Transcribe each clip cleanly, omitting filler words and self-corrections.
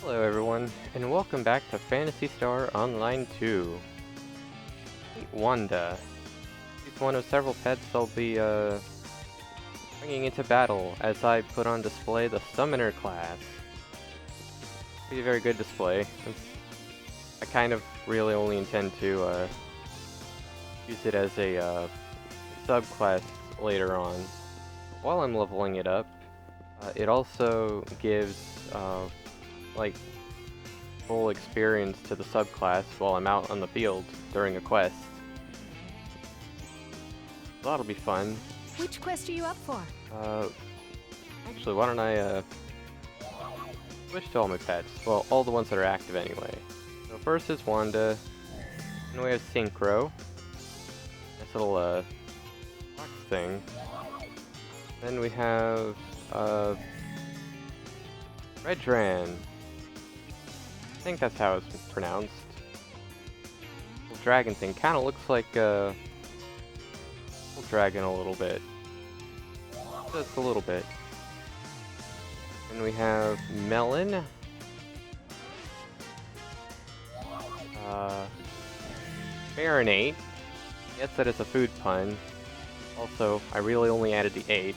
Hello everyone, and welcome back to Phantasy Star Online 2. Meet Wanda. She's one of several pets I'll be bringing into battle as I put on display the Summoner class. Be a very good display. I kind of really only intend to use it as a subclass later on. While I'm leveling it up, it also gives like full experience to the subclass while I'm out on the field during a quest. So that'll be fun. Which quest are you up for? Actually, why don't I switch to all my pets? Well, all the ones that are active anyway. So first is Wanda, and we have Synchro. Nice little box thing. Then we have Redran. I think that's how it's pronounced. Little dragon thing. Kinda looks like a little dragon a little bit. Just a little bit. And we have Melon. Marinate. Yes, that is a food pun. Also, I really only added the 8.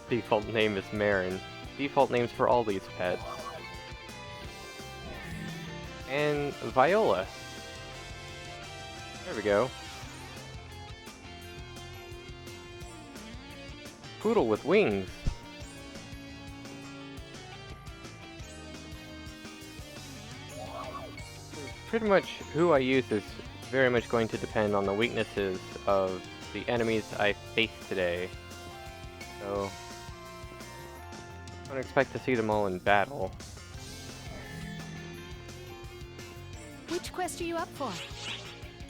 Default name is Marin. Default names for all these pets. And Viola. There we go. Poodle with wings. Pretty much who I use is very much going to depend on the weaknesses of the enemies I face today. So, I don't expect to see them all in battle. Which quest are you up for?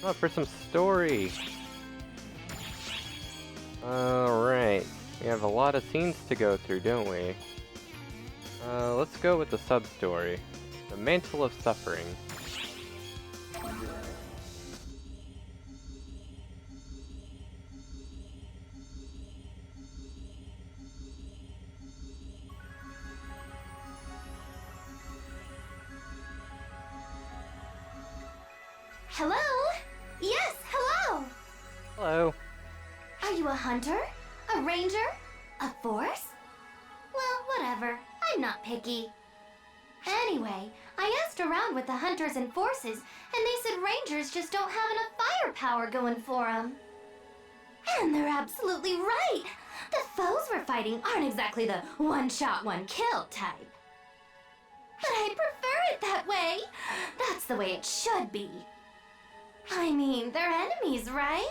Oh, for some story! Alright, we have a lot of scenes to go through, don't we? Let's go with the sub-story. The Mantle of Suffering. Hello? Yes, hello! Hello! Are you a hunter? A ranger? A force? Well, whatever. I'm not picky. Anyway, I asked around with the hunters and forces, and they said rangers just don't have enough firepower going for them. And they're absolutely right! The foes we're fighting aren't exactly the one-shot, one-kill type. But I prefer it that way! That's the way it should be. I mean, they're enemies, right?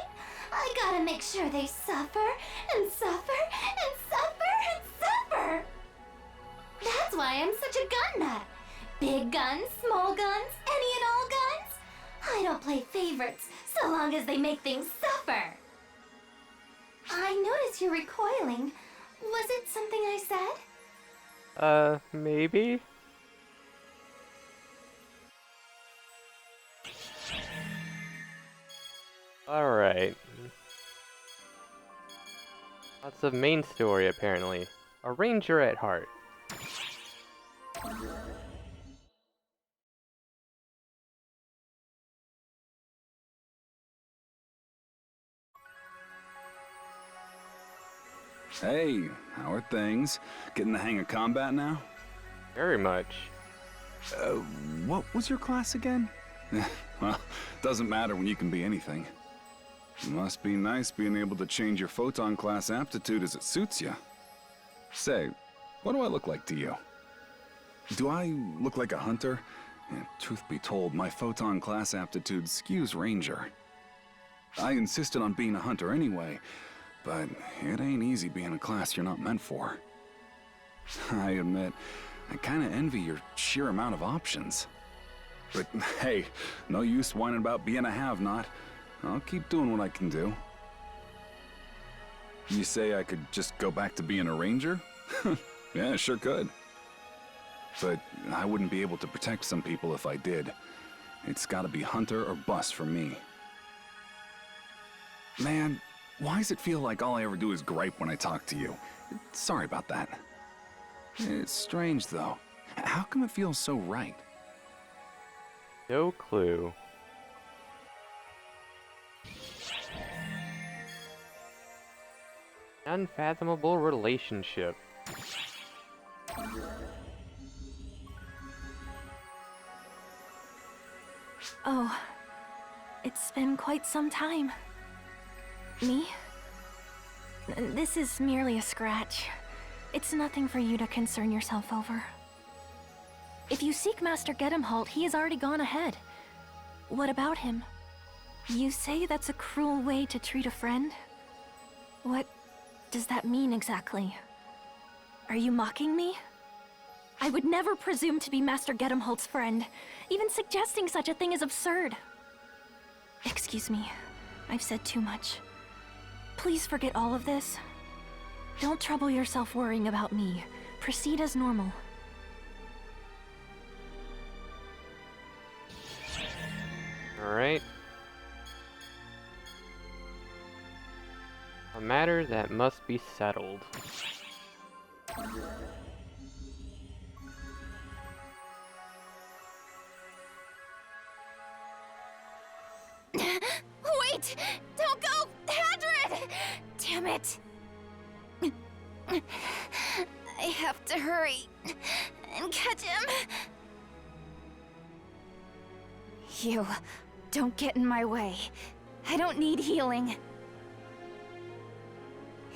I gotta make sure they suffer, and suffer, and suffer, and suffer! That's why I'm such a gun nut. Big guns, small guns, any and all guns. I don't play favorites, so long as they make things suffer. I notice you're recoiling. Was it something I said? Maybe? Alright. Lots of main story, apparently. A ranger at heart. Hey, how are things? Getting the hang of combat now? Very much. Uh, what was your class again? Well, doesn't matter when you can be anything. Must be nice being able to change your photon class aptitude as it suits you. Say, what do I look like to you? Do I look like a hunter? Truth be told, my photon class aptitude skews ranger. I insisted on being a hunter anyway, but it ain't easy being a class you're not meant for. I admit, I kinda envy your sheer amount of options. But hey, no use whining about being a have-not. I'll keep doing what I can do. You say I could just go back to being a ranger? Yeah, sure could. But I wouldn't be able to protect some people if I did. It's gotta be hunter or bust for me. Man, why does it feel like all I ever do is gripe when I talk to you? Sorry about that. It's strange, though. How come it feels so right? No clue. Unfathomable relationship. Oh, it's been quite some time. Me? This is merely a scratch. It's nothing for you to concern yourself over. If you seek Master Gedemholt, he has already gone ahead. What about him? You say that's a cruel way to treat a friend? What does that mean exactly? Are you mocking me? I would never presume to be Master Gedemholt's friend. Even suggesting such a thing is absurd. Excuse me, I've said too much. Please forget all of this. Don't trouble yourself worrying about me. Proceed as normal. Alright. A matter that must be settled. Wait! Don't go! Hadrid! Damn it! I have to hurry and catch him. You, don't get in my way. I don't need healing.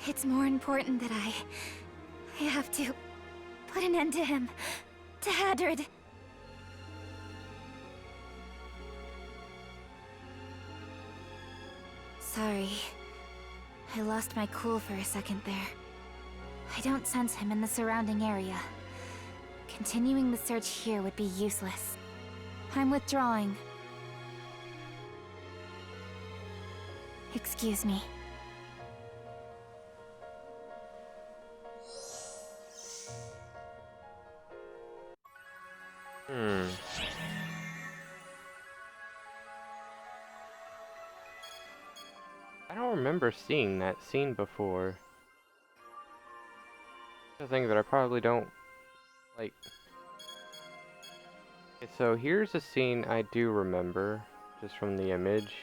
It's more important that I have to put an end to him. To Hadrid. Sorry. I lost my cool for a second there. I don't sense him in the surrounding area. Continuing the search here would be useless. I'm withdrawing. Excuse me. I don't remember seeing that scene before. I think that I probably don't like. Okay, so here's a scene I do remember, just from the image,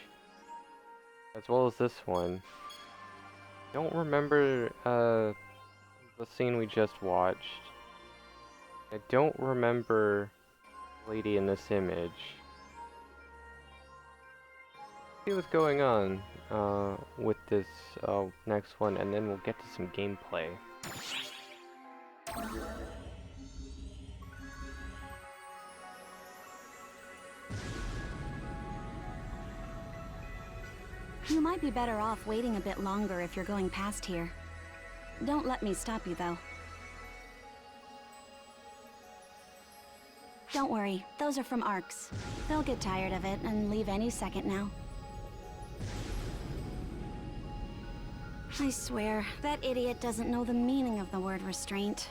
as well as this one. Don't remember the scene we just watched. I don't remember the lady in this image. See what's going on with this next one, and then we'll get to some gameplay. You might be better off waiting a bit longer if you're going past here. Don't let me stop you, though. Don't worry, those are from Arcs. They'll get tired of it and leave any second now. I swear, that idiot doesn't know the meaning of the word restraint.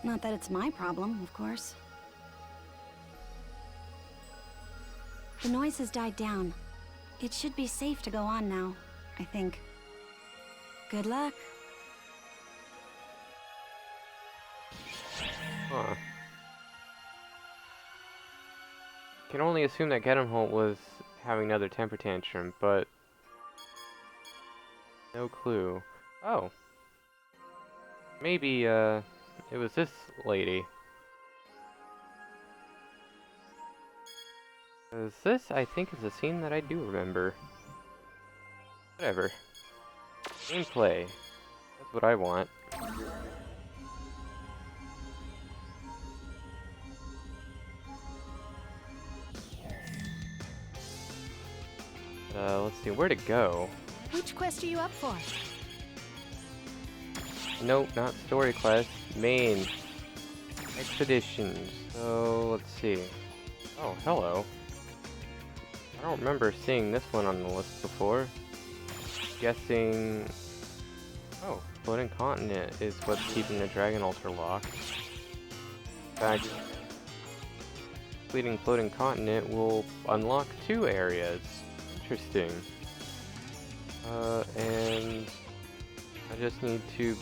Not that it's my problem, of course. The noise has died down. It should be safe to go on now, I think. Good luck. Huh. Can only assume that Gedemholt was having another temper tantrum, but no clue. Oh. Maybe, it was this lady. 'Cause this, I think, is a scene that I do remember. Whatever. Gameplay. That's what I want. Let's see, where to go? Which quest are you up for? Nope, not story quest. Main. Expeditions. So, let's see. Oh, hello. I don't remember seeing this one on the list before. Guessing... Oh, floating continent is what's keeping the dragon altar locked. In fact, completing floating continent will unlock 2 areas. Interesting. And I just need to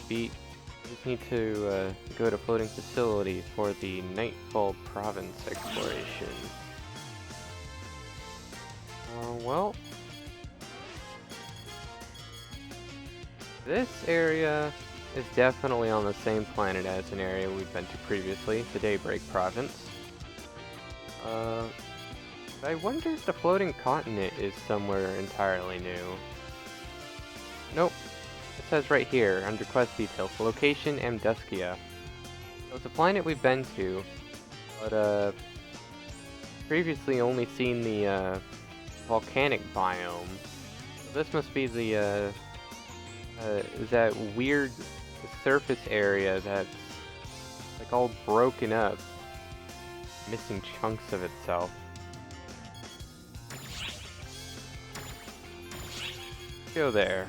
go to floating facility for the Nightfall province exploration. Well, this area is definitely on the same planet as an area we've been to previously, the Daybreak Province. I wonder if the floating continent is somewhere entirely new. Nope. It says right here, under quest details, location Amduskia. So it's a planet we've been to, but previously only seen the volcanic biome. So this must be the that weird surface area that's like all broken up, missing chunks of itself. Go there.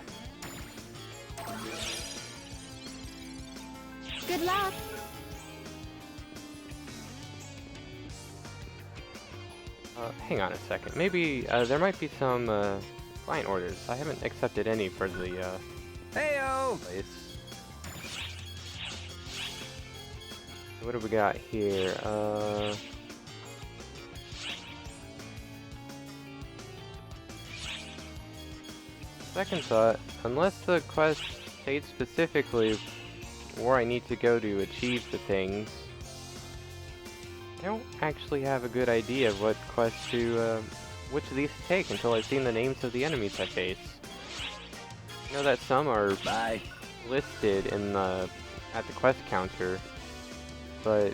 Good luck. Hang on a second. Maybe there might be some client orders. I haven't accepted any for the Heyo! place. What do we got here? Second thought, unless the quest states specifically where I need to go to achieve the things, I don't actually have a good idea of what quest to, which of these to take until I've seen the names of the enemies I face. I know that some are listed in the at the quest counter, but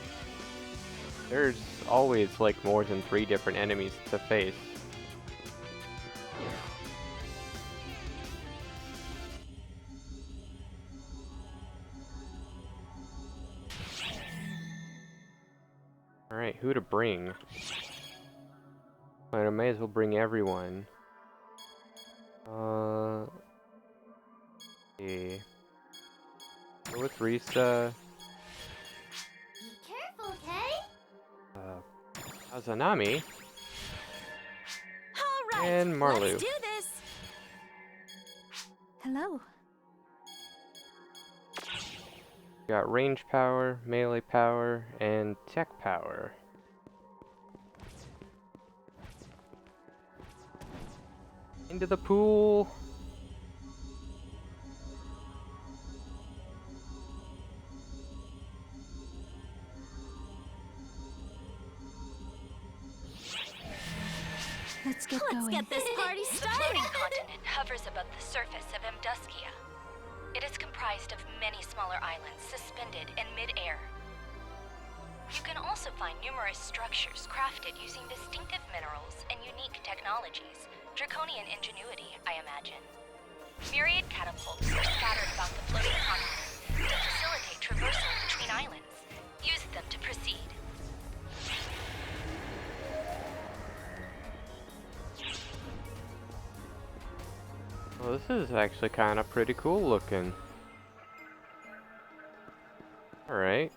there's always like more than 3 different enemies to face. Alright, who to bring? Alright, I may as well bring everyone. Okay. Go with Risa. Be careful, okay? Azanami. All right, And Marlu. let's do this. Hello. Got range power, melee power, and tech power. Into the pool! Let's get Let's going. get this party The started. floating continent hovers above the surface of Amduskia. It is comprised of many smaller islands suspended in mid-air. You can also find numerous structures crafted using distinctive minerals and unique technologies. Draconian ingenuity, I imagine. Myriad catapults are scattered about the floating continent to facilitate traversal between islands. Use them to proceed. Well, this is actually kind of pretty cool looking. Alright.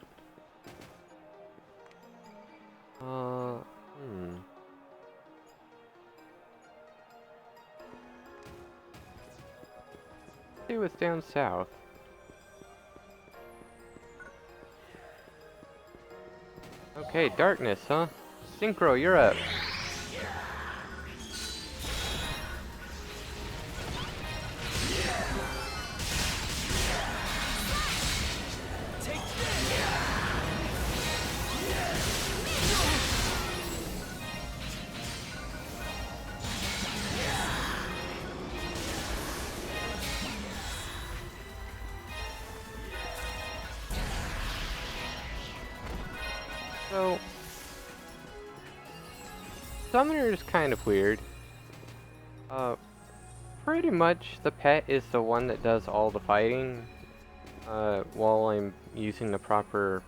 See what's down south. Okay, darkness, huh? Synchro, you're up. So, Summoner is kind of weird. Pretty much the pet is the one that does all the fighting, while I'm using the proper...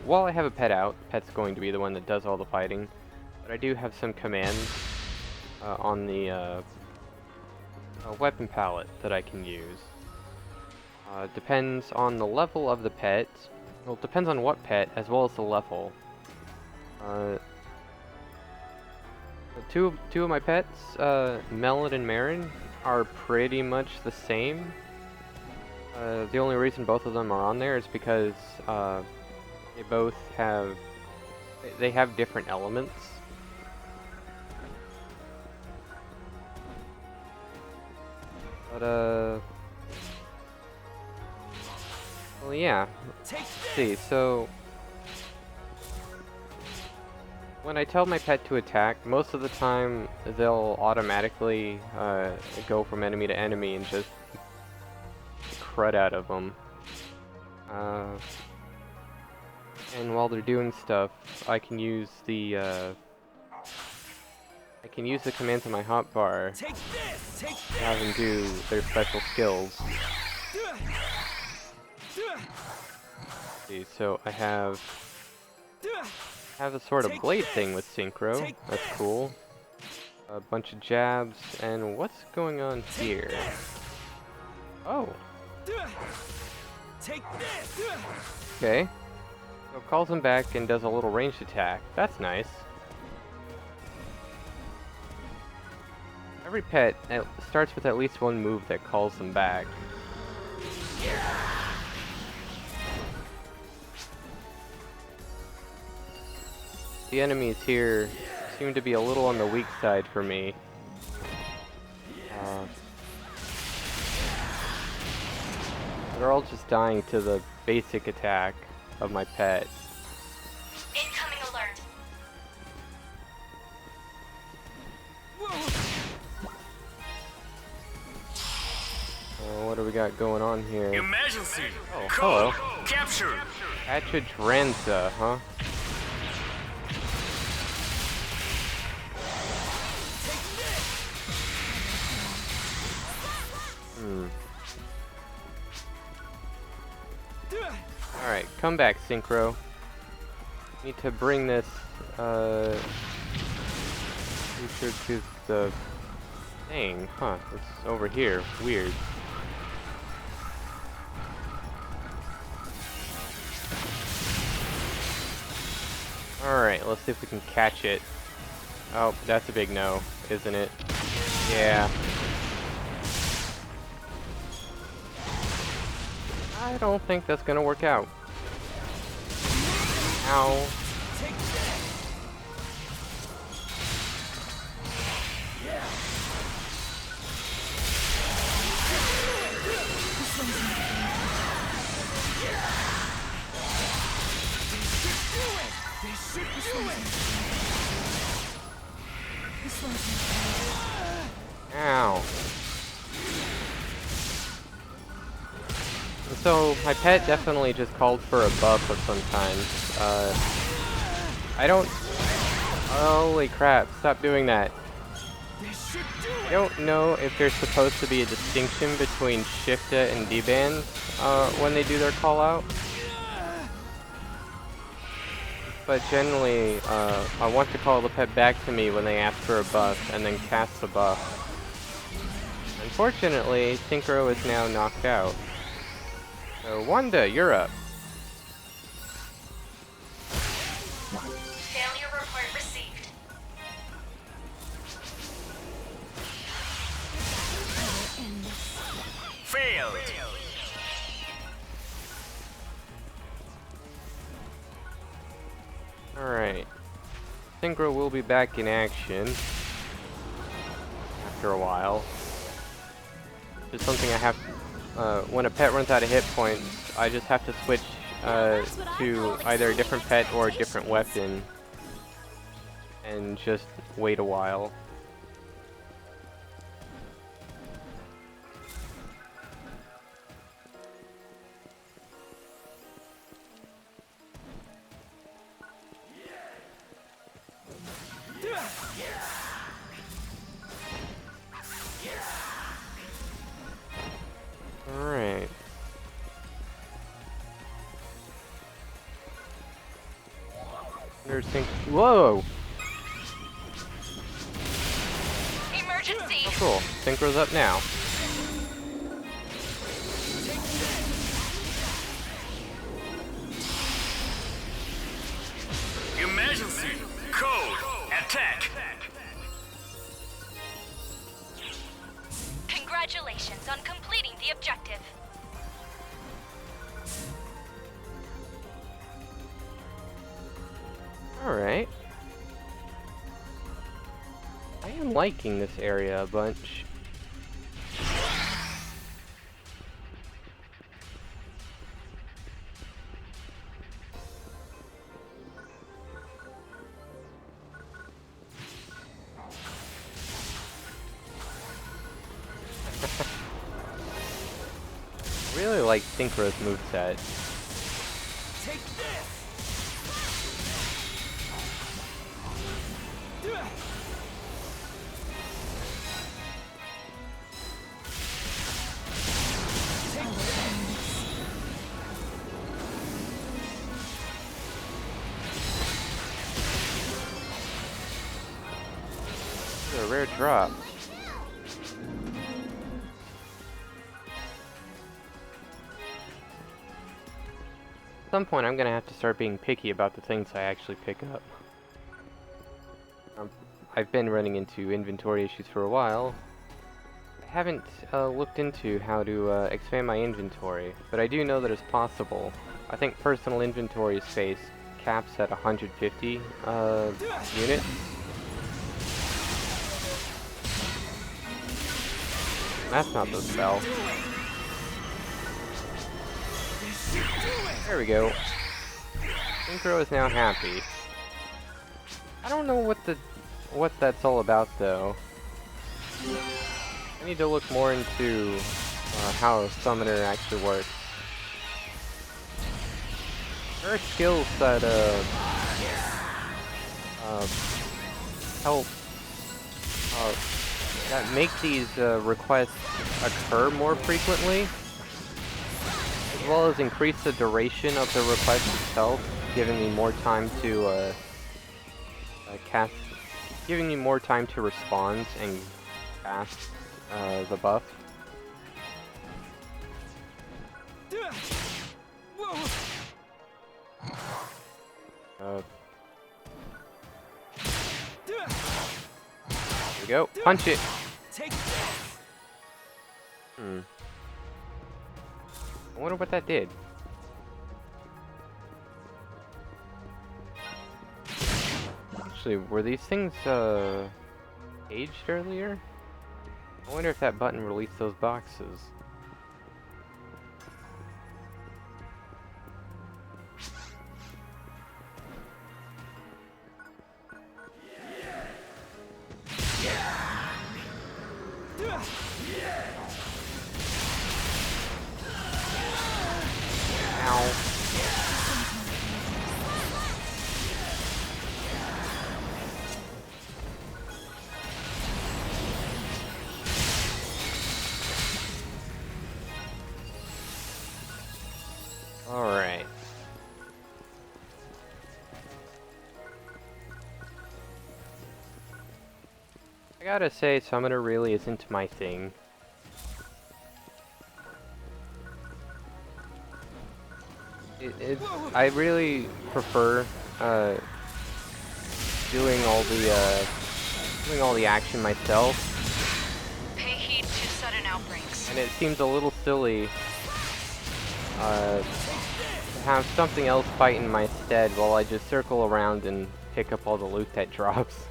while I have a pet out, the pet's going to be the one that does all the fighting, but I do have some commands on the weapon palette that I can use. Depends on the level of the pet. Well, it depends on what pet, as well as the level. Two of my pets, Melon and Marin, are pretty much the same. The only reason both of them are on there is because they both have... they have different elements. Well, yeah. Let's see, so... when I tell my pet to attack, most of the time they'll automatically go from enemy to enemy and just crud out of them. And while they're doing stuff, I can use the commands on my hotbar to have them do their special skills. See, so I have a sort of blade thing with Synchro. That's cool. A bunch of jabs, and what's going on here? Oh. Okay. So it calls him back and does a little ranged attack. That's nice. Every pet starts with at least one move that calls them back. The enemies here seem to be a little on the weak side for me. They're all just dying to the basic attack of my pet. Incoming alert. What do we got going on here? Emergency! Oh, Code hello. captured! Ranza, huh? Alright, come back, Synchro. Need to bring this, creature to the thing. Huh, it's over here. Weird. Alright, let's see if we can catch it. Oh, that's a big no, isn't it? Yeah. I don't think that's gonna work out. Ow. Ow. So, my pet definitely just called for a buff of some kind. I don't... Holy crap, stop doing that. I don't know if there's supposed to be a distinction between Shifta and D-Band when they do their call out. But generally, I want to call the pet back to me when they ask for a buff, and then cast the buff. Unfortunately, Synchro is now knocked out. So, Wanda, you're up. Failure report received. Failed! Alright. Synchro will be back in action after a while. It's something I have... when a pet runs out of hit points, I just have to switch to either a different pet or a different weapon and just wait a while. Alright. Whoa! Emergency! Oh, cool. Synchro's up now. Emergency! Code attack! Congratulations on completing the objective. Alright. I am liking this area a bunch. like Synchro's moveset. Take this. A rare drop. At some point, I'm gonna have to start being picky about the things I actually pick up. I've been running into inventory issues for a while. I haven't looked into how to expand my inventory, but I do know that it's possible. I think personal inventory space caps at 150 units. That's not the spell. There we go. Synchro is now happy. I don't know what that's all about though. I need to look more into how a summoner actually works. There are skills that help that make these requests occur more frequently, as well as increase the duration of the request itself, giving me more time to giving me more time to respond and cast the buff. There we go. Punch it. I wonder what that did. Actually, were these things aged earlier? I wonder if that button released those boxes. Alright. I gotta say, Summoner really isn't my thing. I really prefer doing all the action myself. Pay heed to sudden outbreaks. And it seems a little silly to have something else fight in my stead while I just circle around and pick up all the loot that drops.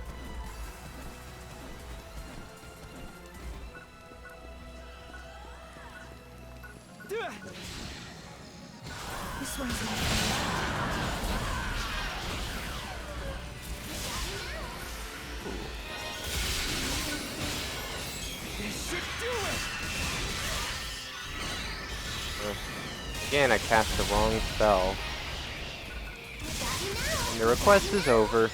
This one's Again, I cast the wrong spell. And the request is over.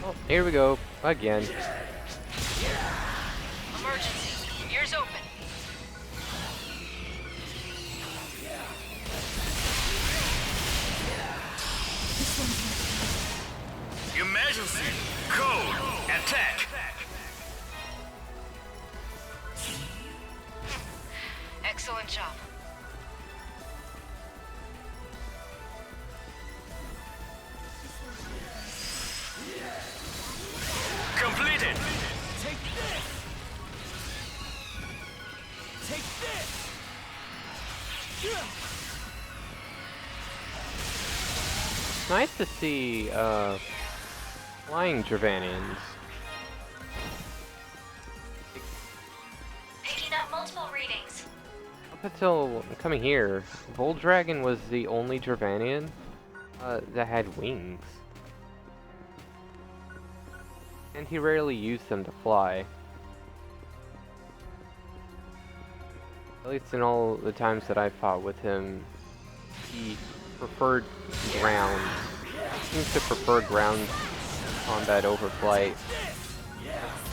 Oh, here we go, again. Emergency. Ears open. Emergency. Code. Attack. Excellent job. Completed. Take this. Take this. It's nice to see, flying Dravanians. Picking up multiple readings. Up until coming here, Voldragon was the only Dravanian that had wings. And he rarely used them to fly. At least in all the times that I fought with him, he preferred ground. He seems to prefer ground combat over flight.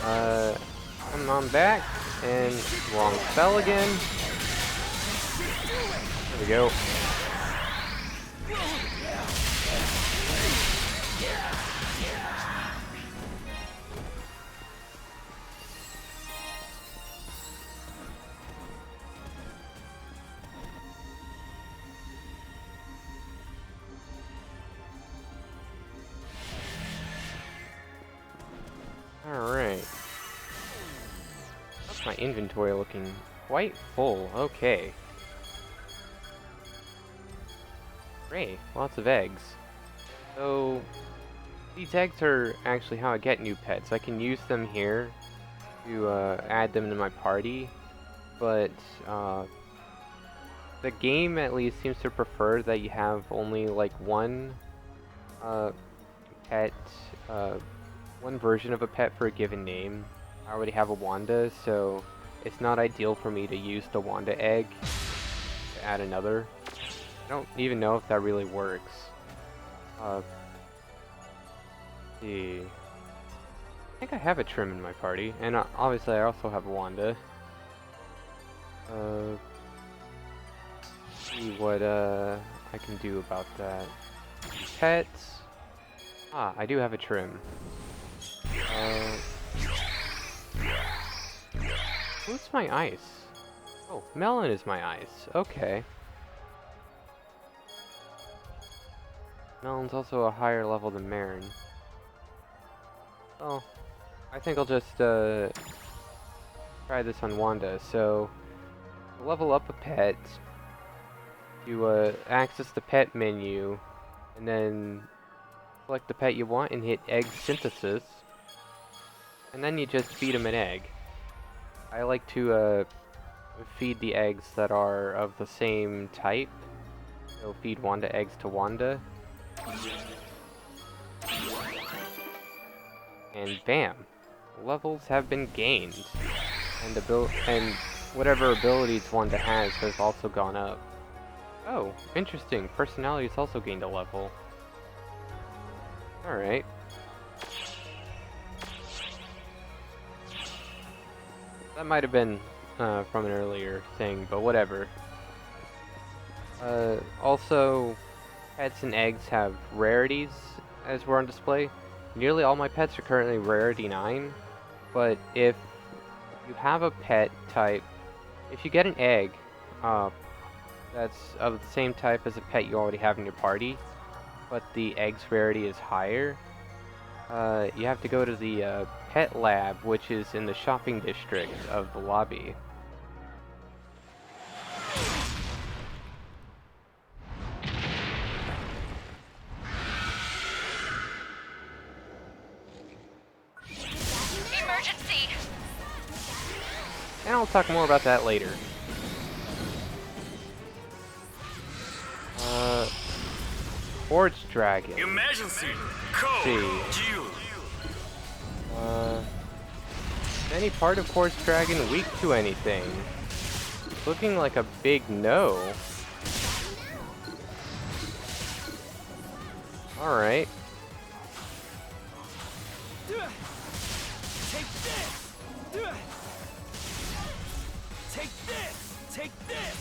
Come on back, and wrong spell again. There we go. Alright. That's my inventory looking quite full. Okay. Great. Lots of eggs. So, these eggs are actually how I get new pets. I can use them here to add them to my party, but the game at least seems to prefer that you have only like one pet, one version of a pet for a given name. I already have a Wanda, so it's not ideal for me to use the Wanda egg to add another. I don't even know if that really works. Let's see. I think I have a Trim in my party, and obviously I also have a Wanda. See what I can do about that. Pets. Ah, I do have a Trim. Who's my ice? Oh, Melon is my ice. Okay. Melon's also a higher level than Marin. Well, I think I'll just try this on Wanda. So, to level up a pet, you access the pet menu, and then select the pet you want and hit Egg Synthesis, and then you just feed them an egg. I like to feed the eggs that are of the same type, so feed Wanda eggs to Wanda. And bam! Levels have been gained. And whatever abilities Wanda has also gone up. Oh, interesting. Personality has also gained a level. Alright. That might have been from an earlier thing, but whatever. Also, pets and eggs have rarities as were on display. Nearly all my pets are currently rarity 9, but if you have a pet type, if you get an egg that's of the same type as a pet you already have in your party, but the egg's rarity is higher, you have to go to the pet lab, which is in the shopping district of the lobby. Emergency! And I'll talk more about that later. Forge Dragon. Emergency! Code! Due! Any part of Quartz Dragon weak to anything? Looking like a big no. Alright. Take this! Take this! Take this!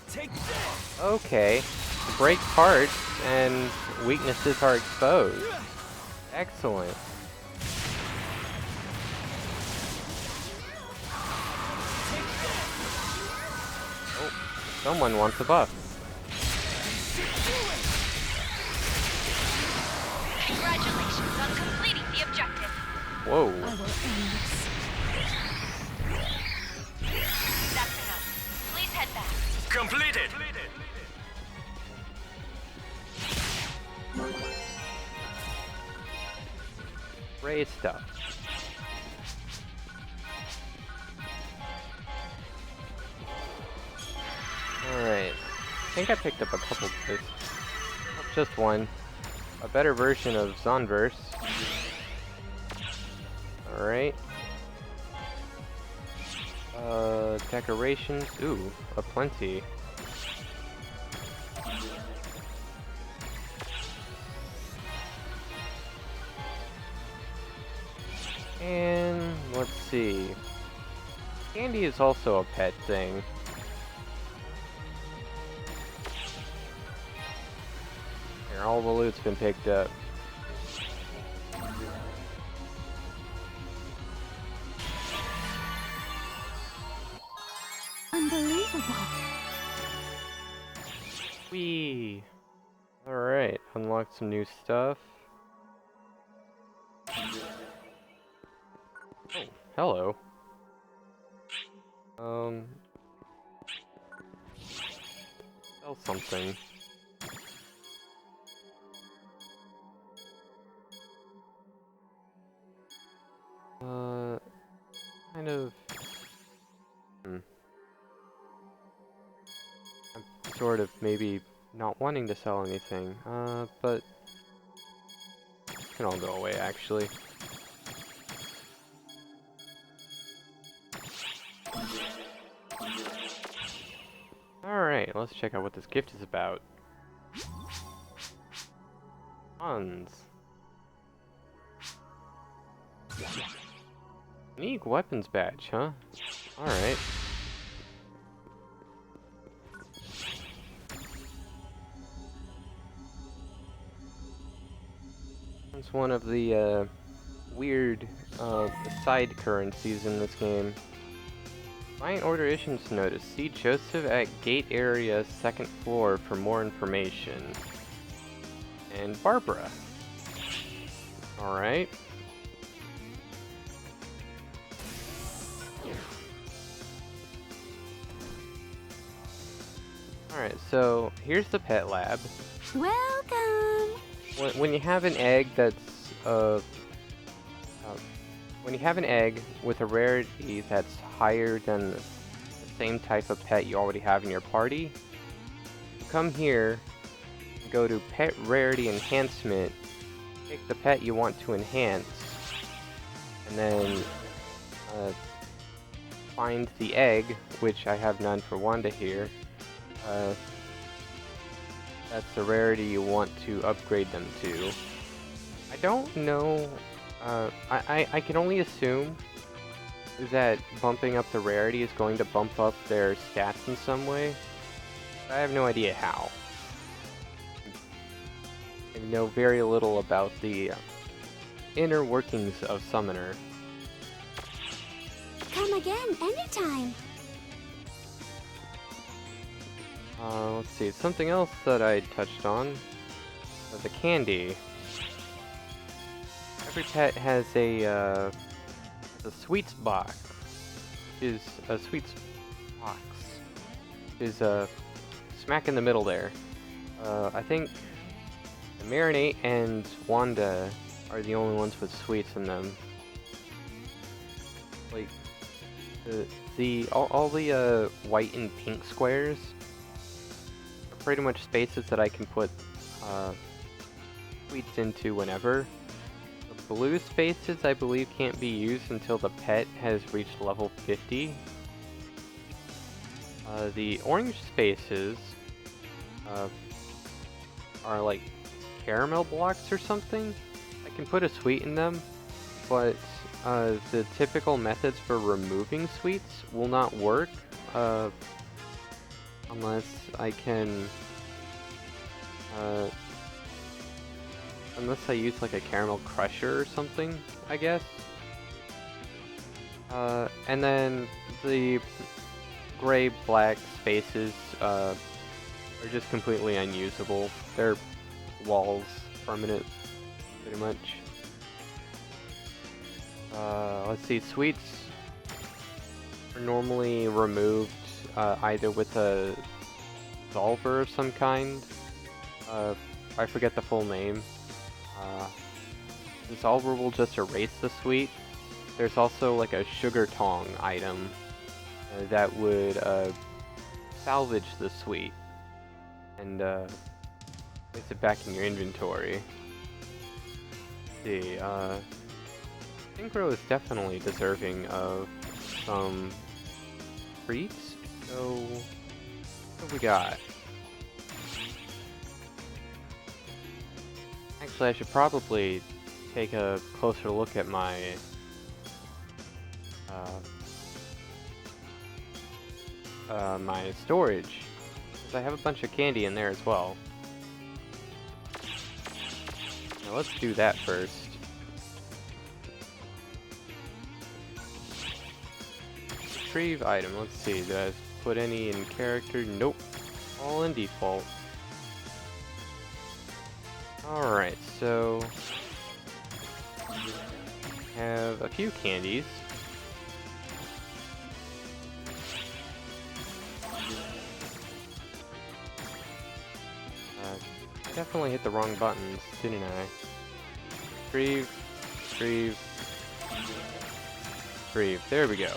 Take this! Okay. Break parts and weaknesses are exposed. Excellent. Oh, someone wants a buff. Congratulations on completing the objective. Whoa. That's enough. Please head back. completed. Great stuff. Alright. I think I picked up a couple of this. Just one. A better version of Zonverse. Alright. Decorations. Ooh, aplenty. And let's see. Candy is also a pet thing. Here, all the loot's been picked up. Unbelievable. Whee! Alright, unlocked some new stuff. Oh, hello. Sell something. Kind of... I'm sort of maybe not wanting to sell anything, but... it can all go away, actually. Alright, let's check out what this gift is about. Funds. Unique weapons badge, huh? Alright. It's one of the, weird, side currencies in this game. Client order issuance notice. See Joseph at gate area, 2nd floor for more information. And Barbara. Alright. Alright, so here's the pet lab. Welcome! When you have an egg that's, when you have an egg with a rarity that's higher than the same type of pet you already have in your party, you come here, go to Pet Rarity Enhancement, pick the pet you want to enhance, and then find the egg, which I have none for Wanda here. That's the rarity you want to upgrade them to. I don't know, I can only assume that bumping up the rarity is going to bump up their stats in some way. I have no idea how. I know very little about the inner workings of Summoner. Come again, anytime. Let's see, something else that I touched on. The candy. Every pet has a sweets box. Is a sweets box. Is smack in the middle there. I think Marinate and Wanda are the only ones with sweets in them. Like all the white and pink squares are pretty much spaces that I can put sweets into whenever. The blue spaces I believe can't be used until the pet has reached level 50. The orange spaces are like caramel blocks or something. I can put a sweet in them, but the typical methods for removing sweets will not work unless I can unless I use like a caramel crusher or something, I guess. And then the gray-black spaces are just completely unusable. They're walls, permanent, pretty much. Let's see, sweets are normally removed either with a solver of some kind. I forget the full name. The solver will just erase the sweet. There's also like a sugar tong item that would salvage the sweet and place it back in your inventory. Let's see, Synchro is definitely deserving of some treats. So, what do we got? Actually, I should probably take a closer look at my my storage, because I have a bunch of candy in there as well. Now let's do that first. Retrieve item. Let's see. Did I put any in character? Nope. All in default. Alright, so have a few candies. Definitely hit the wrong buttons, didn't I? Retrieve, retrieve, retrieve. There we go.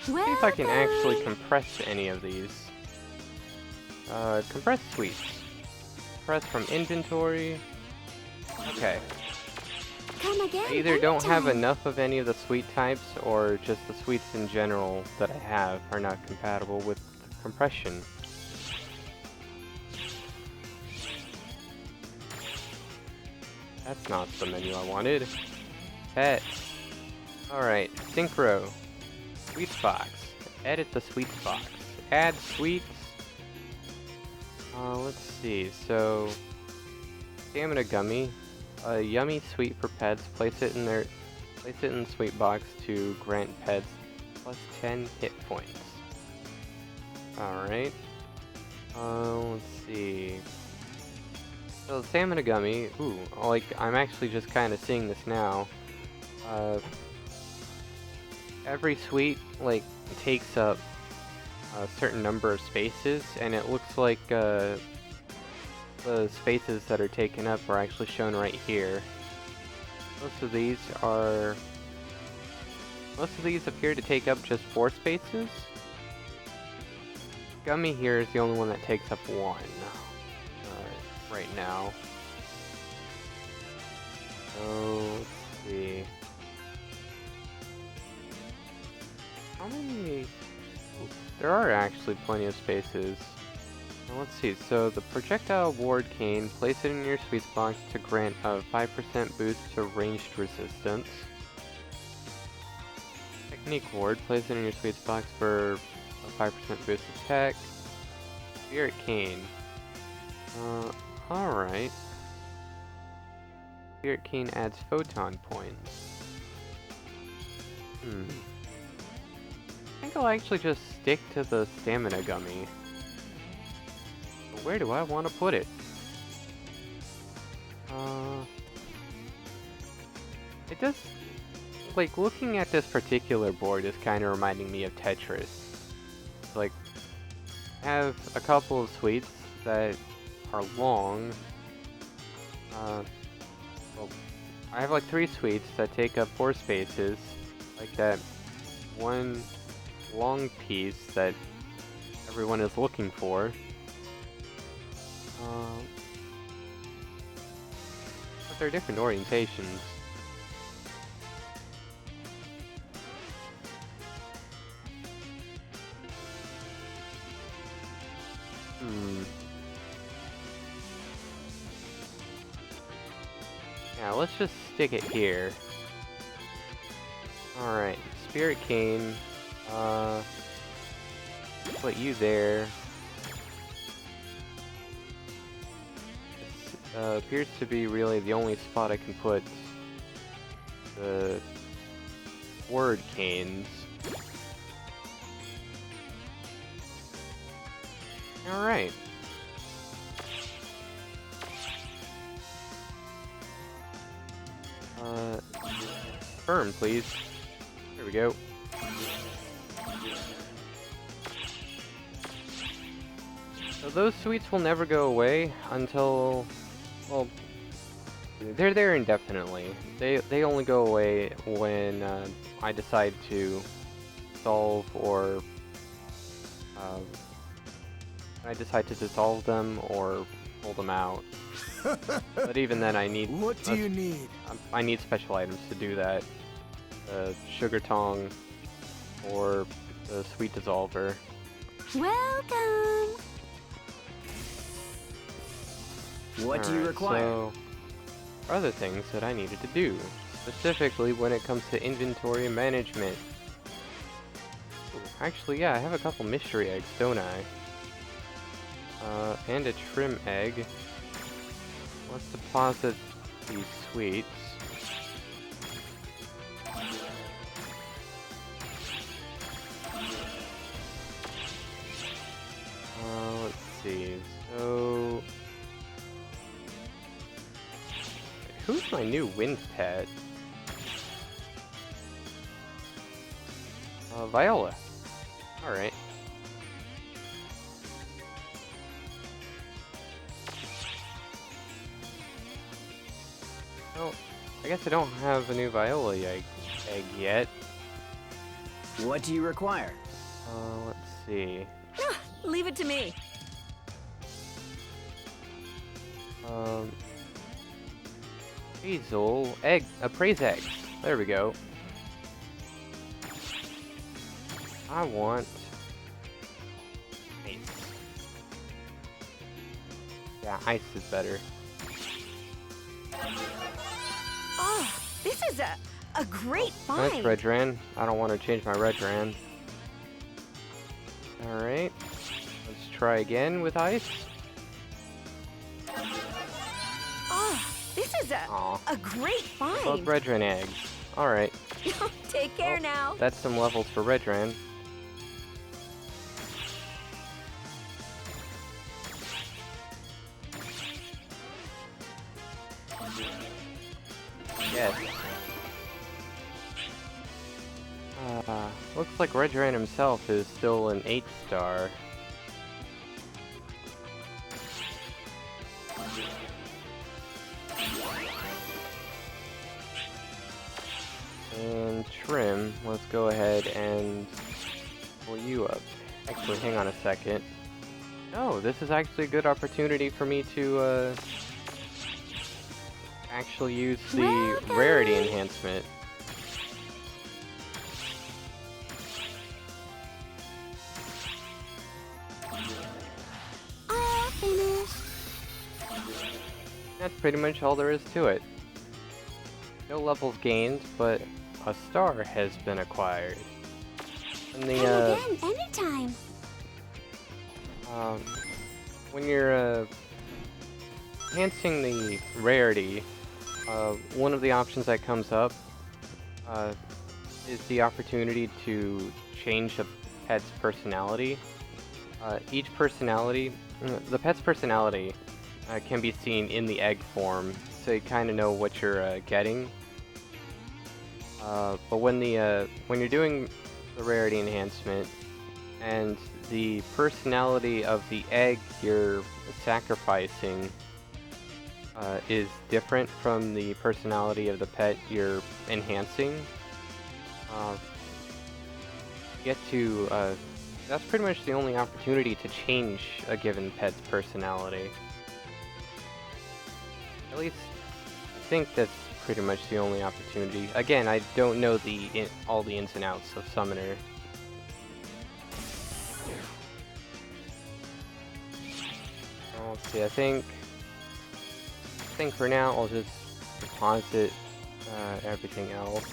See if I can actually compress any of these. Compress sweets. Compress from inventory. Okay. Come again. I either don't have anytime. enough of any of the sweet types, or just the sweets in general that I have are not compatible with compression. That's not the menu I wanted. Pet. Alright, Synchro. Sweets box. Edit the sweets box. Add sweets. Let's see, so stamina gummy, a yummy sweet for pets. Place it in the sweet box to grant pets plus 10 hit points. Alright. Let's see. So the stamina gummy, ooh, like I'm actually just kind of seeing this now. Every sweet like takes up a certain number of spaces, and it looks like the spaces that are taken up are actually shown right here. Most of these appear to take up just 4 spaces. Gummy here is the only one that takes up 1 right now. So let's see. How many? There are actually plenty of spaces. Now let's see, so the projectile ward cane, place it in your sweets box to grant a 5% boost to ranged resistance. Technique ward, place it in your sweets box for a 5% boost attack. Spirit cane. Alright. Spirit cane adds photon points. I think I'll actually just stick to the stamina gummy. But where do I want to put it? It does... Like, looking at this particular board is kind of reminding me of Tetris. Like, I have a couple of sweets that are long. Well, I have like 3 sweets that take up 4 spaces. Like that one long piece that everyone is looking for. But they're different orientations. Yeah, let's just stick it here. Alright, Spirit Cane. Put you there. This appears to be really the only spot I can put the word canes. Alright. Firm, please. There we go. So those sweets will never go away until, well, they're there indefinitely. They only go away when I decide to solve or when I decide to dissolve them or pull them out. But even then, I need. What do you need? I need special items to do that. The sugar tong or the sweet dissolver. Welcome! What do you Alright, require? So, other things that I needed to do, specifically when it comes to inventory management. Ooh, actually, yeah, I have a couple mystery eggs, don't I? And a trim egg. Let's deposit these sweets. Let's see. So, who's my new wind pet? Viola. Alright. Well, I guess I don't have a new Viola egg yet. What do you require? Let's see. Leave it to me. Hazel egg, praise eggs. There we go. I want ice. Yeah, ice is better. Oh, this is a great That's find. Redran. I don't want to change my Redran. Alright. Let's try again with ice. Oh, this is Aw. a great Both find. Redran eggs. Alright. Take care Well, now. That's some levels for Redran. Yes. Looks like Redran himself is still an 8-star. And Trim, let's go ahead and pull you up. Actually, hang on a second. Oh, this is actually a good opportunity for me to actually use the rarity enhancement. All finished. That's pretty much all there is to it. No levels gained, but a star has been acquired. And the Anytime. when you're enhancing the rarity, one of the options that comes up is the opportunity to change a pet's personality. Each personality, the pet's personality, can be seen in the egg form, so you kind of know what you're getting. But when you're doing the rarity enhancement, and the personality of the egg you're sacrificing is different from the personality of the pet you're enhancing, that's pretty much the only opportunity to change a given pet's personality. At least, I think that's pretty much the only opportunity. Again, I don't know all the ins and outs of Summoner. Let's see, I think for now I'll just deposit everything else.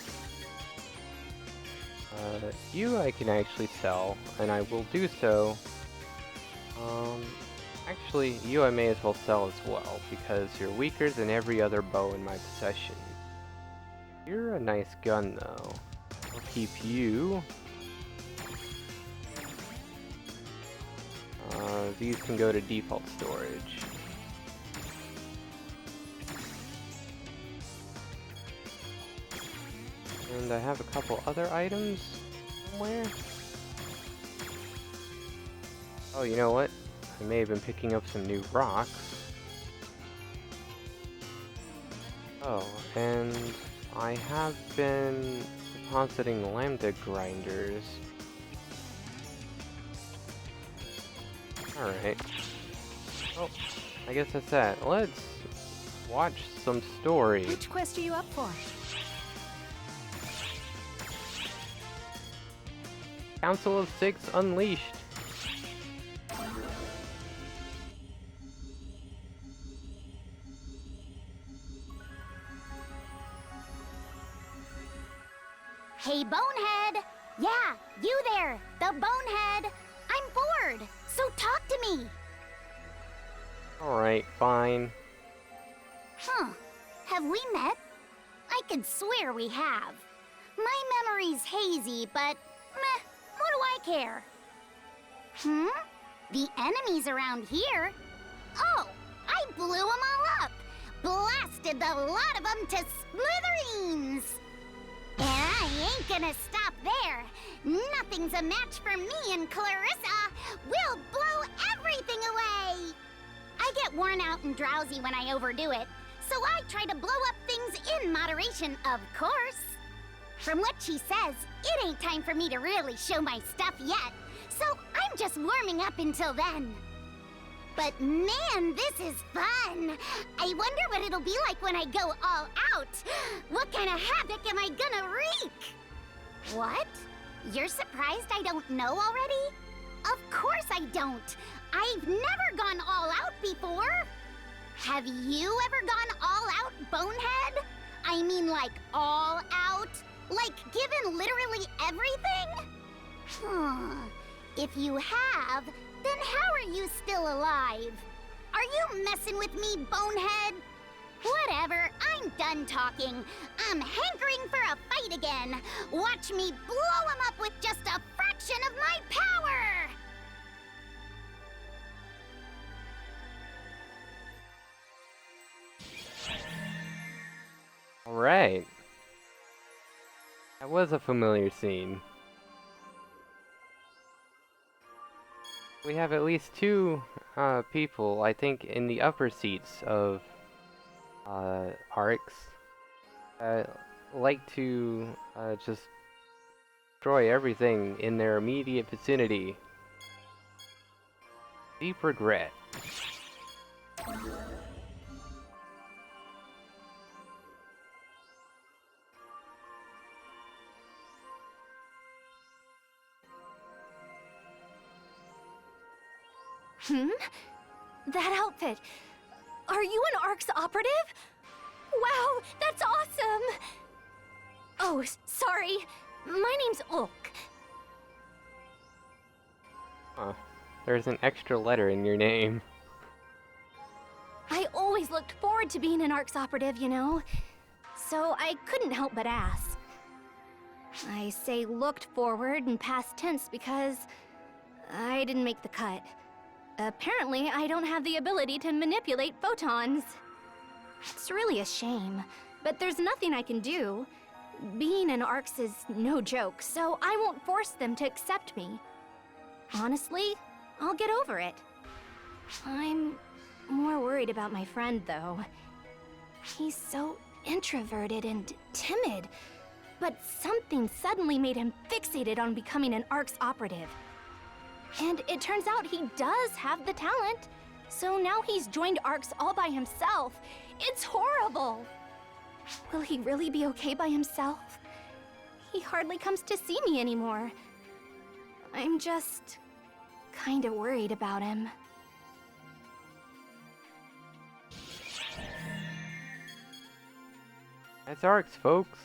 You I can actually sell, and I will do so. Actually, you I may as well sell as well, because you're weaker than every other bow in my possession. You're a nice gun, though. I'll keep you. These can go to default storage. And I have a couple other items somewhere. Oh, you know what? I may have been picking up some new rocks. Oh, and I have been depositing lambda grinders. Alright. Well, I guess that's that. Let's watch some story. Which quest are you up for? Council of Six Unleashed. Hey, Bonehead! Yeah, you there, the Bonehead! I'm bored, so talk to me! Alright, fine. Huh. Have we met? I could swear we have. My memory's hazy, but meh, what do I care? The enemies around here? Oh, I blew them all up! Blasted the lot of them to smithereens! And I ain't gonna stop there. Nothing's a match for me and Clarissa. We'll blow everything away! I get worn out and drowsy when I overdo it, so I try to blow up things in moderation, of course. From what she says, it ain't time for me to really show my stuff yet, so I'm just warming up until then. But man, this is fun! I wonder what it'll be like when I go all out. What kind of havoc am I gonna wreak? What? You're surprised I don't know already? Of course I don't! I've never gone all out before! Have you ever gone all out, Bonehead? I mean like all out? Like given literally everything? If you have, then how are you still alive? Are you messing with me, Bonehead? Whatever, I'm done talking. I'm hankering for a fight again. Watch me blow him up with just a fraction of my power! Alright. That was a familiar scene. We have at least two people, I think, in the upper seats of arcs like to just destroy everything in their immediate vicinity. Deep regret. That outfit! Are you an ARC's operative? Wow, that's awesome! Oh, sorry. My name's Ulk. Huh. There's an extra letter in your name. I always looked forward to being an ARC's operative, you know? So I couldn't help but ask. I say looked forward in past tense because I didn't make the cut. Apparently, I don't have the ability to manipulate photons. It's really a shame, but there's nothing I can do. Being an ARCS is no joke, so I won't force them to accept me. Honestly, I'll get over it. I'm more worried about my friend, though. He's so introverted and timid, but something suddenly made him fixated on becoming an ARCS operative. And it turns out he does have the talent. So now he's joined ARCS all by himself. It's horrible! Will he really be okay by himself? He hardly comes to see me anymore. I'm just kinda worried about him. That's ARCS, folks.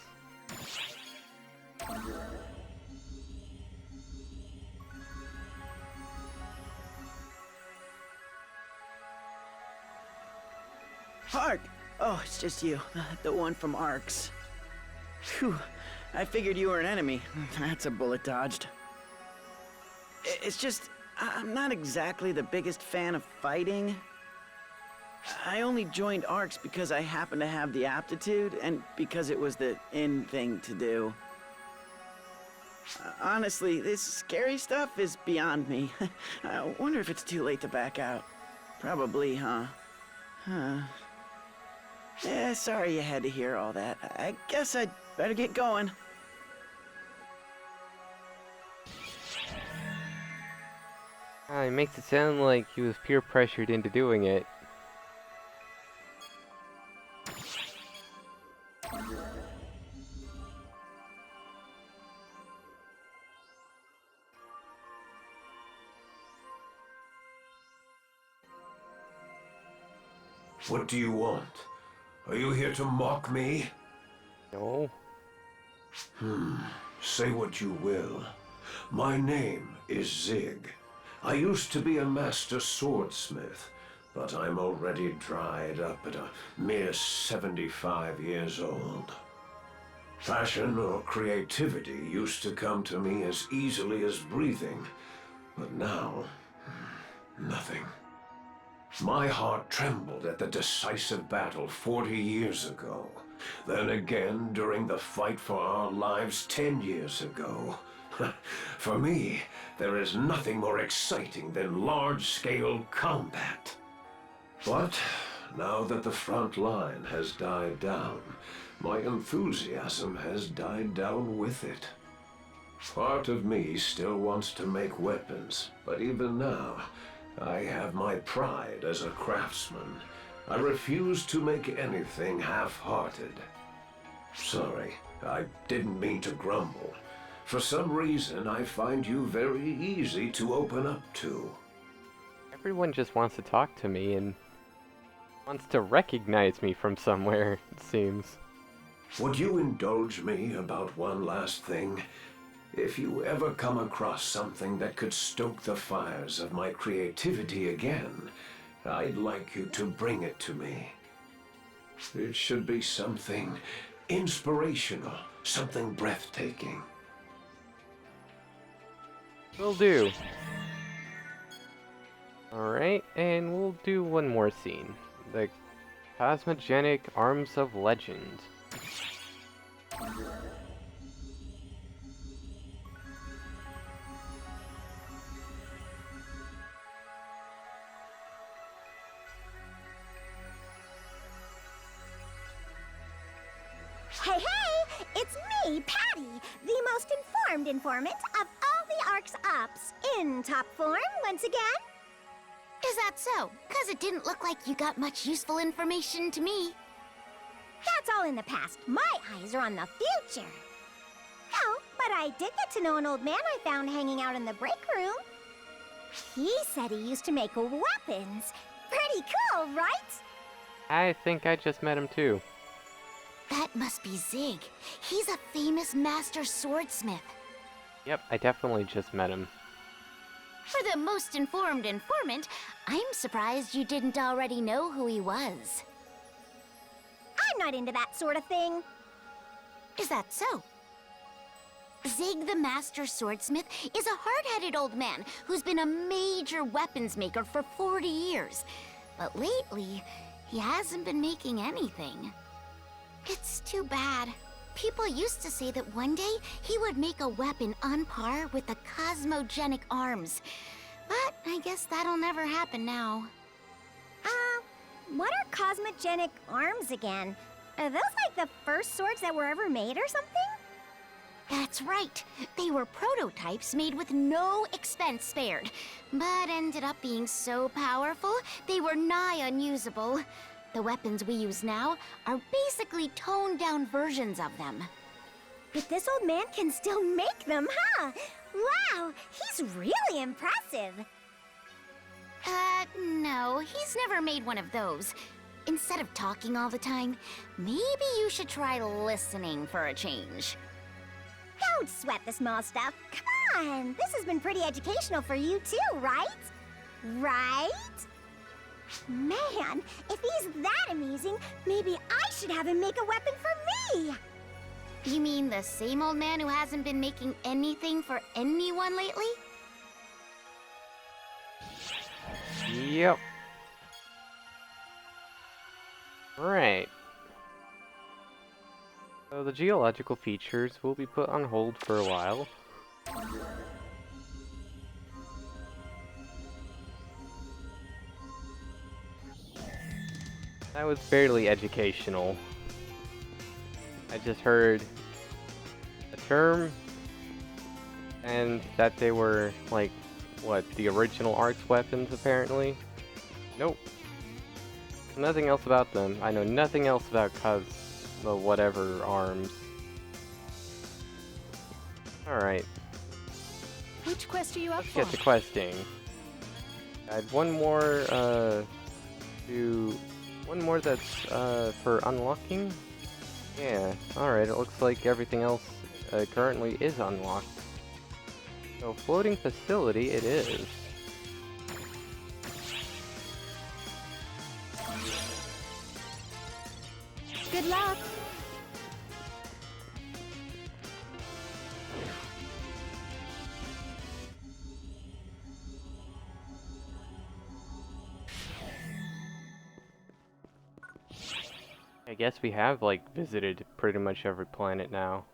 Hark! Oh, it's just you. The one from ARCS. Phew. I figured you were an enemy. That's a bullet dodged. It's just, I'm not exactly the biggest fan of fighting. I only joined ARCS because I happen to have the aptitude and because it was the in thing to do. Honestly, this scary stuff is beyond me. I wonder if it's too late to back out. Probably, huh? Yeah, sorry you had to hear all that. I guess I'd better get going. It makes it sound like he was peer pressured into doing it. What do you want? Are you here to mock me? No. Say what you will. My name is Zig. I used to be a master swordsmith, but I'm already dried up at a mere 75 years old. Passion or creativity used to come to me as easily as breathing, but now, nothing. My heart trembled at the decisive battle 40 years ago. Then again during the fight for our lives 10 years ago. For me, there is nothing more exciting than large-scale combat. But now that the front line has died down, my enthusiasm has died down with it. Part of me still wants to make weapons, but even now, I have my pride as a craftsman. I refuse to make anything half-hearted. Sorry, I didn't mean to grumble. For some reason, I find you very easy to open up to. Everyone just wants to talk to me and wants to recognize me from somewhere, it seems. Would you indulge me about one last thing? If you ever come across something that could stoke the fires of my creativity again, I'd like you to bring it to me. It should be something inspirational, something breathtaking. Will do. Alright, and we'll do one more scene. The Cosmogenic Arms of Legend. Hey, hey! It's me, Patty, the most informed informant of all the Ark's ops. In top form once again. Is that so? 'Cause it didn't look like you got much useful information to me. That's all in the past. My eyes are on the future. Oh, but I did get to know an old man I found hanging out in the break room. He said he used to make weapons. Pretty cool, right? I think I just met him too. That must be Zig. He's a famous master swordsmith. Yep, I definitely just met him. For the most informed informant, I'm surprised you didn't already know who he was. I'm not into that sort of thing. Is that so? Zig the Master Swordsmith is a hard-headed old man who's been a major weapons maker for 40 years. But lately, he hasn't been making anything. It's too bad. People used to say that one day he would make a weapon on par with the Cosmogenic Arms. But I guess that'll never happen now. What are cosmogenic arms again? Are those like the first swords that were ever made or something? That's right. They were prototypes made with no expense spared, but ended up being so powerful they were nigh unusable. The weapons we use now are basically toned-down versions of them. But this old man can still make them, huh? Wow, he's really impressive. No, he's never made one of those. Instead of talking all the time, maybe you should try listening for a change. Don't sweat the small stuff. Come on, this has been pretty educational for you too, right? Right? Man, if he's that amusing, maybe I should have him make a weapon for me. You mean the same old man who hasn't been making anything for anyone lately? Yep. Right. So the geological features will be put on hold for a while. That was barely educational. I just heard a term, and that they were, like, what, the original Ark's weapons, apparently? Nope. Nothing else about them. I know nothing else about the whatever arms. Alright. Which quest are you up Let's for? get to questing. I had one more, one more that's, for unlocking? Yeah, alright, it looks like everything else, currently is unlocked. So, floating facility it is. Good luck. I guess we have, like, visited pretty much every planet now.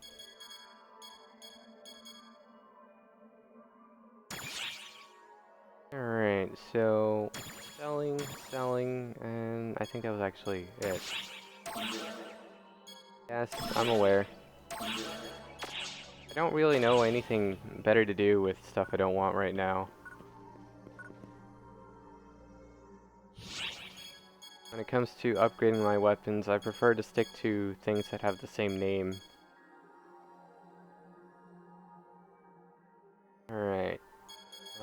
Alright, so selling, and I think that was actually it. Yes, I'm aware. I don't really know anything better to do with stuff I don't want right now. When it comes to upgrading my weapons, I prefer to stick to things that have the same name. Alright.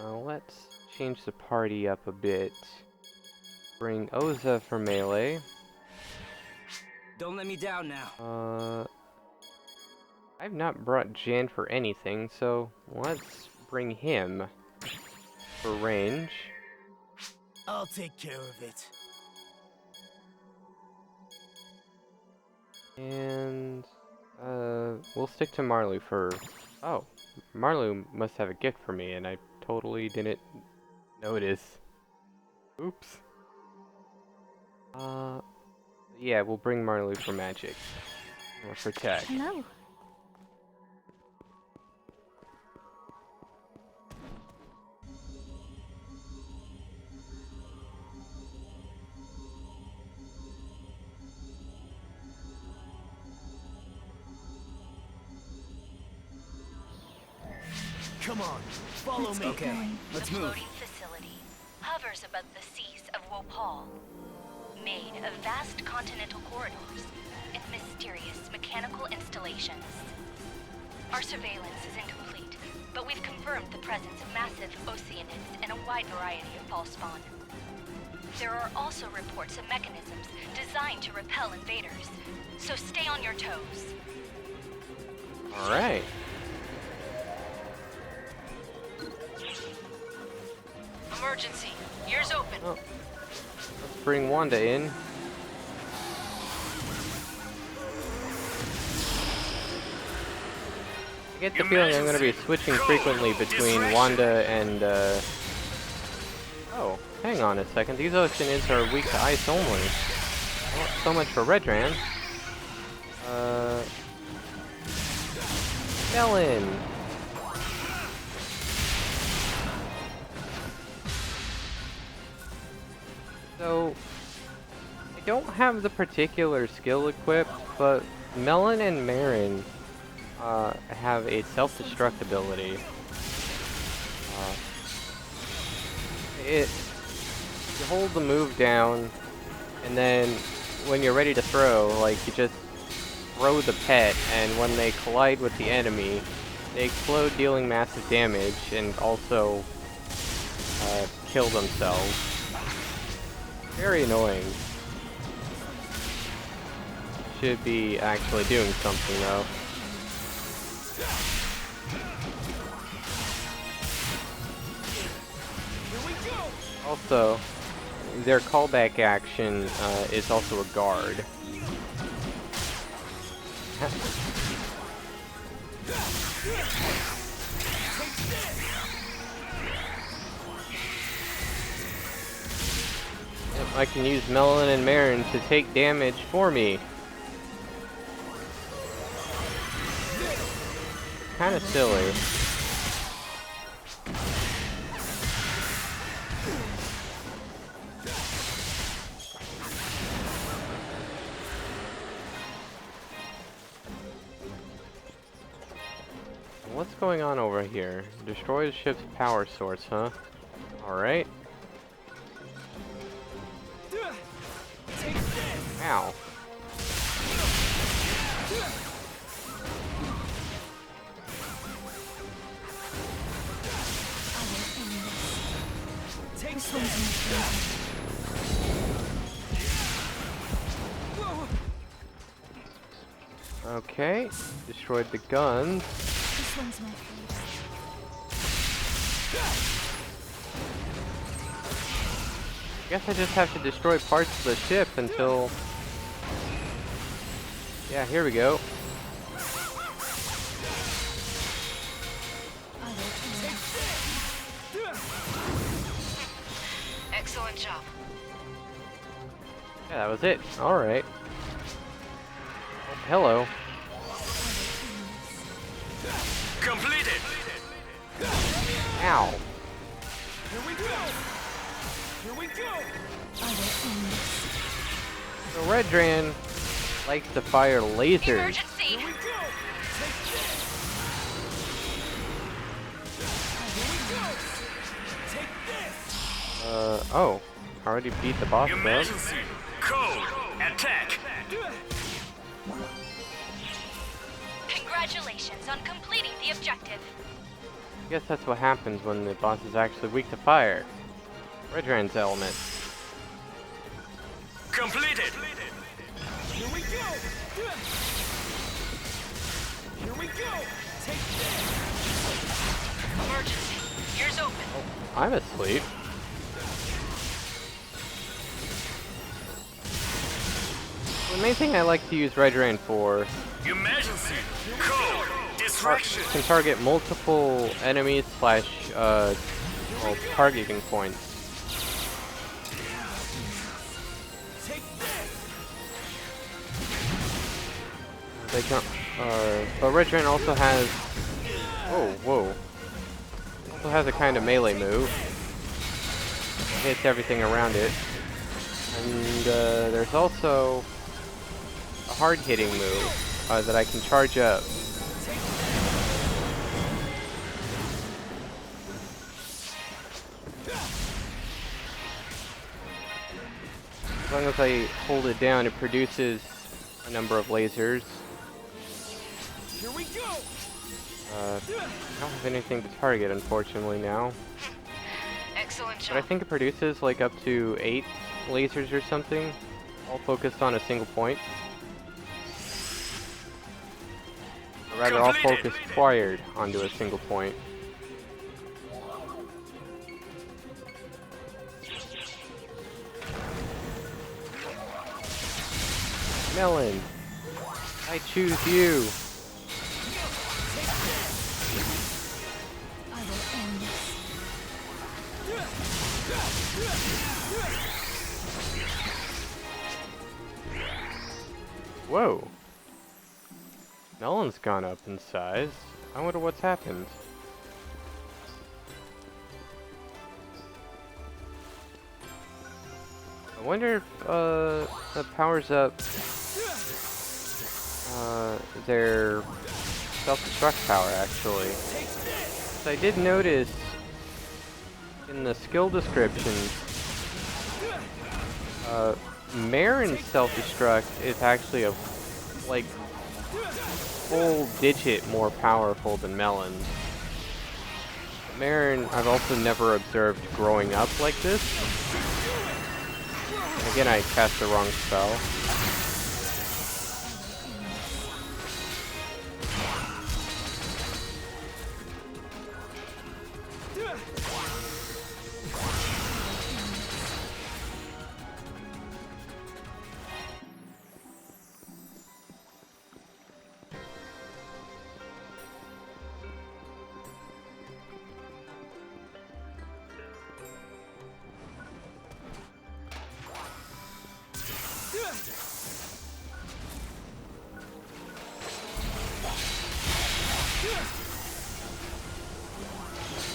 Let's change the party up a bit. Bring Oza for melee. Don't let me down now. I've not brought Jan for anything, so let's bring him for range. I'll take care of it. And, we'll stick to Marlu for... Oh, Marlu must have a gift for me, and I totally didn't notice. Oops. Yeah, we'll bring Marlu for magic. Or for tech. Hello. Come on, follow me. Okay, let's the move. floating facility hovers above the seas of Wopal, made of vast continental corridors and mysterious mechanical installations. Our surveillance is incomplete, but we've confirmed the presence of massive oceanids and a wide variety of false spawn. There are also reports of mechanisms designed to repel invaders, so stay on your toes. Alright. Emergency. Ears open. Oh. Let's bring Wanda in. I get the feeling I'm going to be switching frequently between Wanda and, Oh, hang on a second. These oceanids are weak to ice only. Well, so much for Redran. Melon! So, I don't have the particular skill equipped, but Melon and Marin have a self-destruct ability. You hold the move down, and then when you're ready to throw, like, you just throw the pet, and when they collide with the enemy, they explode, dealing massive damage, and also kill themselves. Very annoying. Should be actually doing something though. Also, their callback action is also a guard. I can use Melon and Marin to take damage for me. Kinda silly. going on over here? Destroy the ship's power source, huh? Alright. Ow. This one's my favorite. Okay. Destroyed the guns. This one's my favorite. Guess I just have to destroy parts of the ship until... Yeah, here we go. Excellent job. Yeah, that was it. Alright. Hello. Completed. Ow. Here we go. Here we go. So Redran likes to fire lasers. Emergency! Here we go. Take this. Here we go. Take this. Oh. Already beat the boss up. Emergency. Code. Attack. Congratulations on completing the objective. I guess that's what happens when the boss is actually weak to fire. Redran's element. Completed. Here we go. Here we go. Take this. Emergency. Ears open. I'm asleep. The main thing I like to use Redran for Emergency. Code. Distraction. can target multiple enemies slash well, targeting points. Take this. They can, but Redran also has. Whoa. Also has a kind of melee move. Hits everything around it. And there's also a hard-hitting move that I can charge up. As long as I hold it down, it produces a number of lasers. Here we go. I don't have anything to target, unfortunately, now. Excellent But I job. think it produces like up to 8 lasers or something, all focused on a single point. Or rather, all Completed. focus fired onto a single point. Melon, I choose you. I will end this. Whoa. Melon's gone up in size. I wonder what's happened. I wonder if that powers up their self-destruct power, actually. So I did notice in the skill descriptions, Marin's self-destruct is actually a like full digit more powerful than Melon's. Marin, I've also never observed growing up like this. Again, I cast the wrong spell.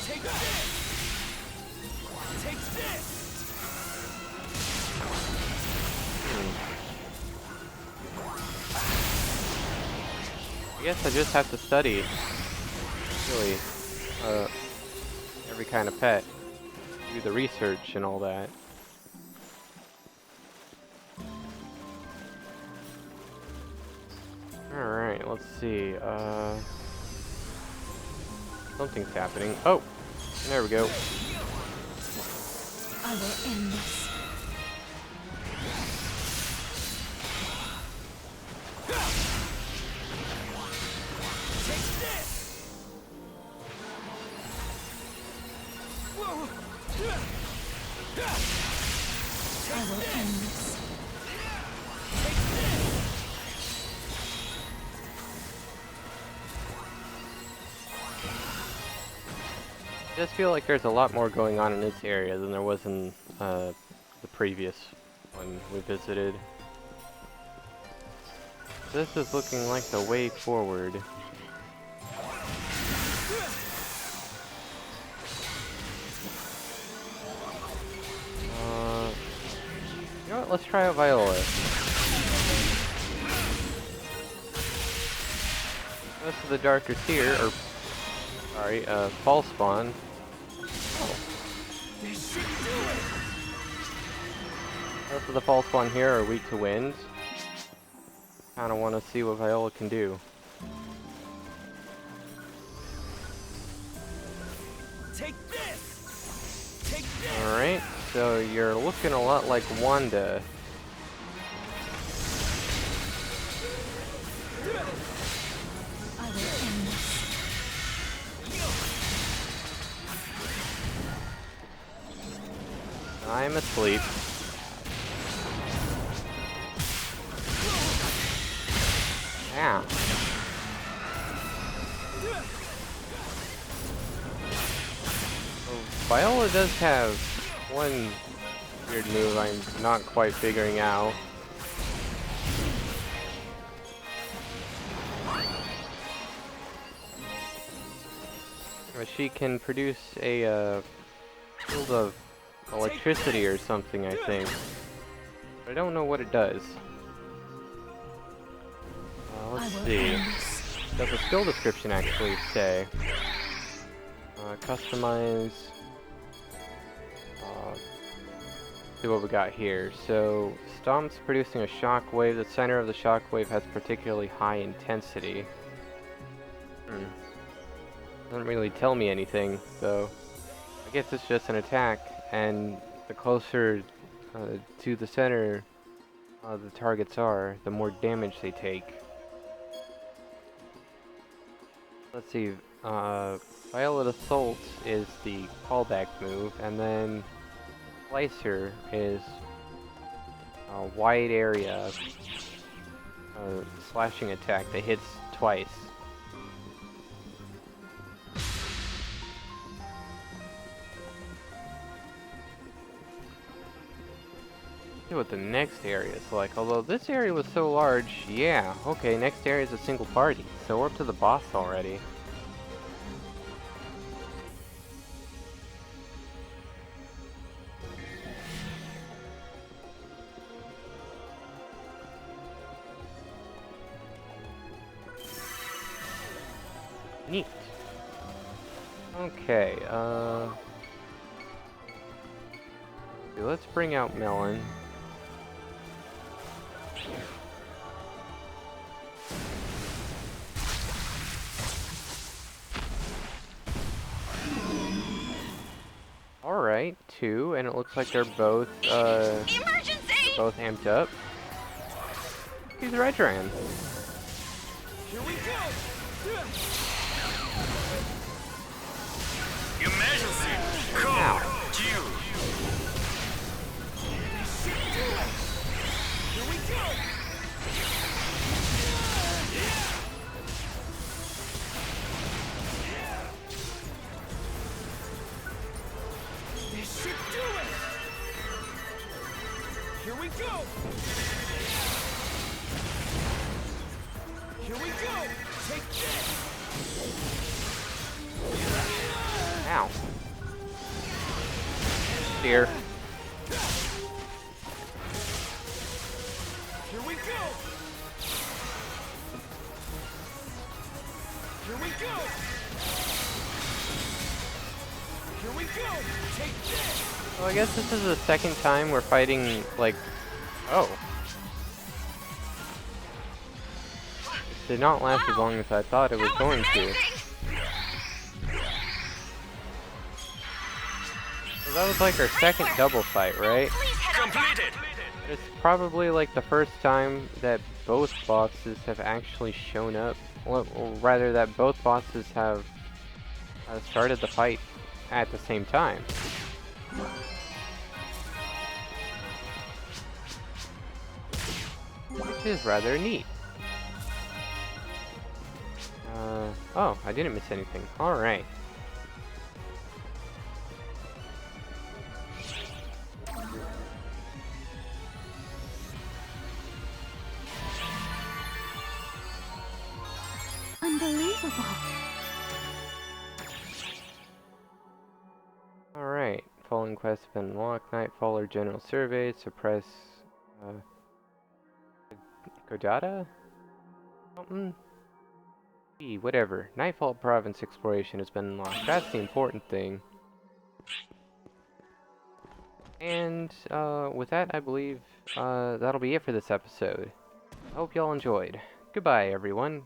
Take this. Take this. I guess I just have to study. really, every kind of pet. Do the research and all that. Alright, let's see, something's happening. Oh! There we go. I will end this. I will end this. I just feel like there's a lot more going on in this area than there was in the previous one we visited. This is looking like the way forward. You know what? Let's try a Viola. Most of the darker tier, or sorry, fall spawn. Oh. Most of the fall spawn here are weak to wind. Kinda wanna see what Viola can do. Take this! Take this! Alright, so you're looking a lot like Wanda. I will end this. I'm asleep. Yeah. Viola does have one weird move I'm not quite figuring out. But she can produce a field of electricity or something, I think. But I don't know what it does. Let's see. Does the skill description actually say? Customize. See what we got here. So, Stomp's producing a shockwave. The center of the shockwave has particularly high intensity. Doesn't really tell me anything, so I guess it's just an attack, and the closer to the center the targets are, the more damage they take. Let's see, Violet Assault is the callback move, and then Slicer is a wide area slashing attack that hits twice. See what the next area is like. Although this area was so large, yeah, okay, next area is a single party, so we're up to the boss already. Neat. Okay, let's bring out Melon. Alright, 2, and it looks like they're both, both amped up. He's Redran. Here we go! Emergency! Code Q! Here we go! This should do it! Here we go! Here we go! Take this! Ow. Here. Here we go! Here we go! So I guess this is the second time we're fighting, like... Oh. It did not last as long as I thought it was going to. So that was like our second double fight, right? Completed. It's probably like the first time that both bosses have actually shown up. Or rather, that both bosses have started the fight at the same time. Which is rather neat. Oh, I didn't miss anything. Alright. Unbelievable. Alright. Following quests have been unlocked. Nightfall or General Survey. Suppress... Godata? Something? Whatever. Nightfall Province Exploration has been unlocked. That's the important thing. And, with that, I believe, that'll be it for this episode. I hope y'all enjoyed. Goodbye, everyone.